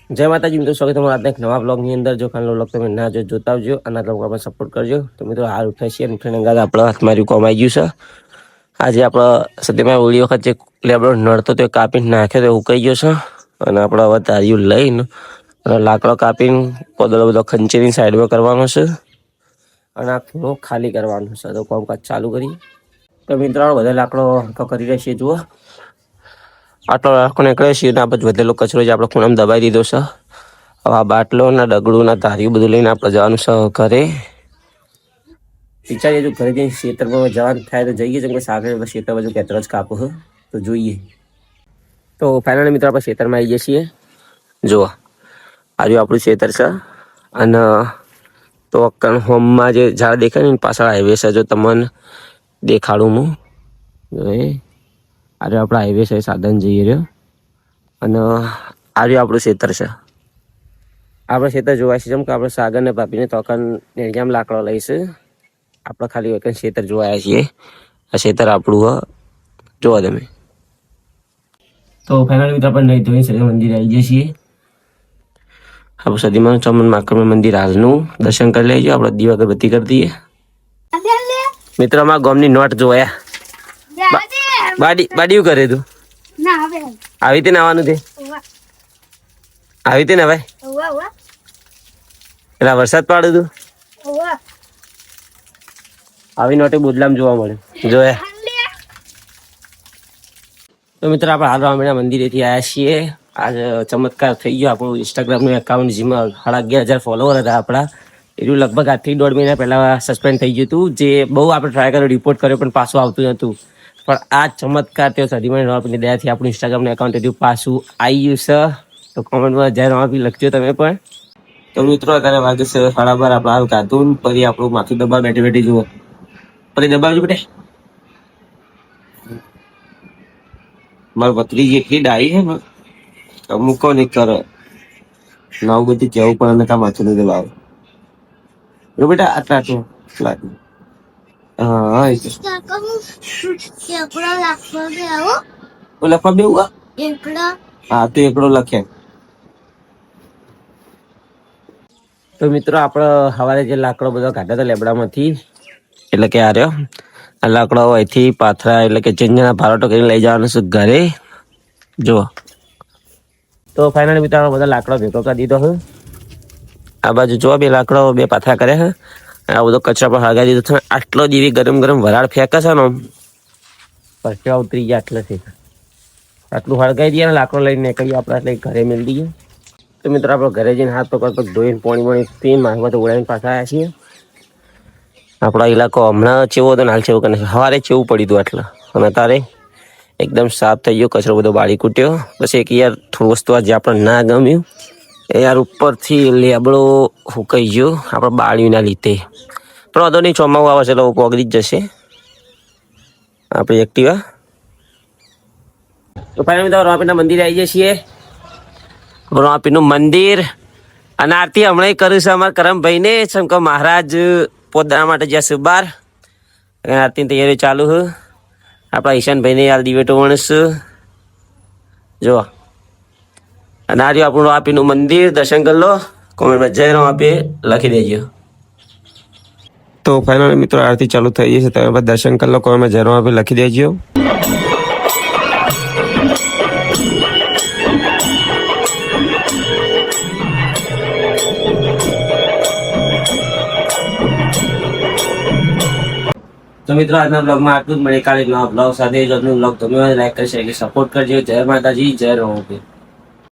જય માતાજી મિત્રો, સ્વાગત તમારું આજના એક નવા બ્લોગની અંદર. જો કાલનો બ્લોગ તમે ના જોતા આવજો અને આ બ્લોગ સપોર્ટ કરજો. તો મિત્રો હાલ ઉઠાય છે અને ઉઠીને અંગાત આપણા હાથમાં કોમ આવી ગયું છે. આજે આપણે સત્યમાં ઓલી વખત જે લેબડો નડતો તો કાપીને નાખ્યો તો ઉકાઈ ગયો છે અને આપણે હવે તારીયું લઈને અને લાકડો કાપીને કોદળો બધો ખંચેરીને સાઈડમાં કરવાનો છે અને આ ખૂણો ખાલી કરવાનો છે. તો કામકાજ ચાલુ કરી. તો મિત્રો બધા લાકડો કરી રહ્યા છીએ. જુઓ આટલો લાકડો નીકળે છે ને આ બધો વધેલો કચરો જે આપણે ખૂણામાં દબાઈ દીધો છે. હવે આ બાટલો ના ડગડું ના ધાર્યું બધું લઈને આપણે જવાનું છે ઘરે. વિચારીએ જો ઘરે જઈને ખેતરમાં જવાનું થાય તો જઈએ, જેમ કે સાગર ખેતર બાજુ ખેતર જ કાપો છે તો જોઈએ. તો ફાઇનલી મિત્રો આપણે ખેતરમાં આવી જઈએ છીએ. જુઓ આજુ આપણું ખેતર છે અને તો હોમમાં જે ઝાડ દેખાય ને પાછળ હાઈવે છે. જો તમને દેખાડું હું આજે આપણે હાઈવે છે, સાધન જઈ રહ્યો અને આજે આપણું ખેતર છે. આપણે ખેતર જોવા છે જેમ કે આપણે સાગરને પાપીને તોકન નેડિયામ લાકડો લઈશું. આપણે ખાલી એક ખેતર જોવાયા છીએ. આ ખેતર આપણું જોવા તમે. તો ફાઇનલી મિત્રો આપણે નહીં ધોઈ સદી મંદિર આવી જઈએ છીએ. આપણે સદીમાં ચમન માકડ મંદિર હાલનું દર્શન કરી લેજો. આપણે દીવા અગરબત્તી કરી દઈએ. મિત્રો અમારા ગામની નોટ જોયા. બાડી કરે તું આવી રીતે આવવાનું તે આવી રીતે ને ભાઈ એટલે વરસાદ પાડું તું આવી નોટે બુદલામ જોવા મળે જોયા. તો મિત્રો આપણે હાલ રામણા મંદિરેથી આવ્યા છીએ. આજ ચમત્કાર થઈ ગયો. આપણું ઇન્સ્ટાગ્રામનું એકાઉન્ટ જેમાં 11,500 ફોલોવર હતા આપણા, એટલું લગભગ 8-1.5 મહિના પહેલાં સસ્પેન્ડ થઈ ગયું હતું. જે બહુ આપણે ટ્રાય કર્યો, રિપોર્ટ કર્યો પણ પાછું આવતું નહોતું. પણ આ ચમત્કાર તેઓ સદીમાં રામાપીની દયાથી આપણું ઇન્સ્ટાગ્રામનું એકાઉન્ટ એટલું પાછું આવી ગયું છે. તો કોમેન્ટમાં જય રામાપી લખજો તમે પણ. તો મિત્રો અત્યારે વાગે છે 12:30. આપણે હાલ કાઢું પછી આપણું માથું દબાવ બેઠી જુઓ. પછી દબાવજો બેટે. મારી ભત્રીજી એટલી ડાઈ છે ને મૂકો નહીં કરે નવું બધી કેવું પણ કામ માથું નહીં દબાવે. જો બેટા આટલા હા લખવા બેવું હા તો એકડો લખે. તો મિત્રો આપણે સવારે જે લાકડો બધો કાઢ્યો હતો લેબડામાંથી, એટલે કે આ રહ્યો આ લાકડો અહીંથી પાથરા એટલે કે ચેન્જના ભારોટો કરીને લઈ જવાનો છે ઘરે. જુઓ તો ફાઇનલી મિત્રો બધા લાકડો ભેગો કરી દીધો છે. આ બાજુ જો બે લાકડો બે પાથરા કર્યા છે. આ બધો કચરા પર હળગાવી દીધો છે. આટલો દીવી ગરમ વરાળ ફેંકે છે ને પરસેવા ઉતરી ગયા આટલેથી. આટલું હળગાવી દઈએ ને લાકડો લઈને નીકળીએ આપણે એટલે ઘરે મેળવી દઈએ. તો મિત્રો આપણે ઘરે જઈને હાથ પકડ ધોઈને પાણી પીને માથમાં તો ઉડાઈને પાછા આવ્યા છીએ. આપણા ઇલાકો હમણાં ચેવો હતો ને હાલ ચેવું કરે સવારે ચેવું પડ્યું હતું આટલા અને તારે એકદમ સાફ થઈ ગયો. કચરો બધો બાળી કૂટ્યો. પછી એક યાર થોડું વસ્તુ આજે આપણે ના ગમ્યું એ યાર ઉપરથી લેબડો હુકાઈ ગયો આપણે બાળીના લીધે. પણ વધો નહીં, ચોમાવું આવે છે એટલે પગડી જ જશે આપણી એક્ટિવા. તો ફાઇનલી તો રામાપીરના મંદિરે આવી જઈએ છીએ. રામાપીરનું મંદિર અને આરતી હમણાં કર્યું છે અમારા કરમભાઈને. શંકર મહારાજ પોતાના માટે જ્યાં છે બહાર આરતીની તૈયારી ચાલુ છે. આપણા ઈશાનભાઈને યાર દિવેટો વણસ જો. અને આ રહ્યું આપણું રામાપીરનું મંદિર. દર્શન કરી લો. કોમેન્ટમાં જય રામાપીર લખી દેજો. તો ફાઇનલી મિત્રો આરતી ચાલુ થઈ જશે. તમે બધા દર્શન કરી લો. કોમેન્ટમાં જય રામાપીર લખી દેજો. તો મિત્રો આજના બ્લોગમાં આટલું જ. મળે કાલે નવા બ્લોગ સાથે. જો આજનો બ્લોગ તમે લાઈક કરી સપોર્ટ કરજો. જય માતાજી, જય રામાપીર.